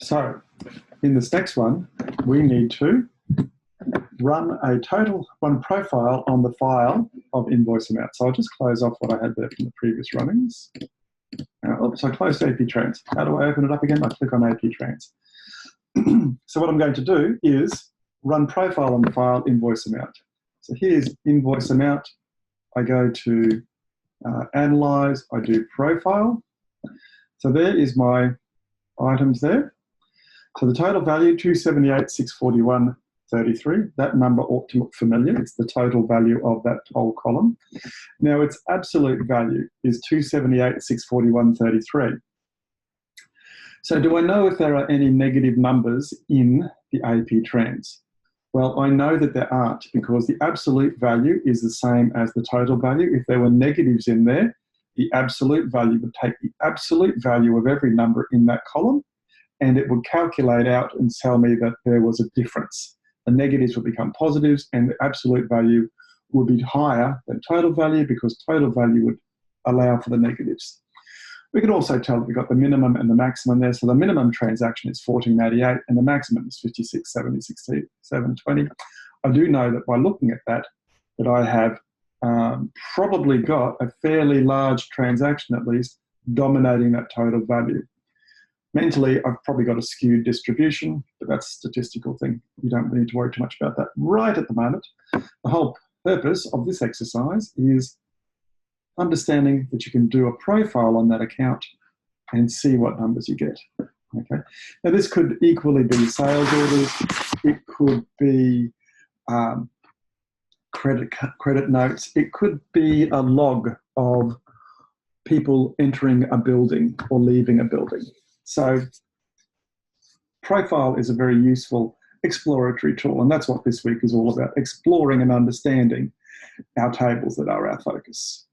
So in this next one, we need to run one profile on the file of invoice amount. So I'll just close off what I had there from the previous runnings. Oops, I closed AP Trans. How do I open it up again? I click on AP Trans. So what I'm going to do is run profile on the file invoice amount. So here's invoice amount. I go to analyze, I do profile. So there is my items there. So the total value, 278,641.33. That number ought to look familiar. It's the total value of that whole column. Now its absolute value is 278,641.33. So do I know if there are any negative numbers in the AP Trans? Well, I know that there aren't, because the absolute value is the same as the total value. If there were negatives in there, the absolute value would take the absolute value of every number in that column, and it would calculate out and tell me that there was a difference. The negatives would become positives, and the absolute value would be higher than total value, because total value would allow for the negatives. We can also tell that we've got the minimum and the maximum there. So the minimum transaction is 1488 and the maximum is 5670.6720. I do know that by looking at that I have probably got a fairly large transaction, at least, dominating that total value. Mentally, I've probably got a skewed distribution, but that's a statistical thing. You don't need to worry too much about that right at the moment. The whole purpose of this exercise is understanding that you can do a profile on that account and see what numbers you get. Okay. Now this could equally be sales orders. It could be credit notes. It could be a log of people entering a building or leaving a building. So profile is a very useful exploratory tool, and that's what this week is all about, exploring and understanding our tables that are our focus.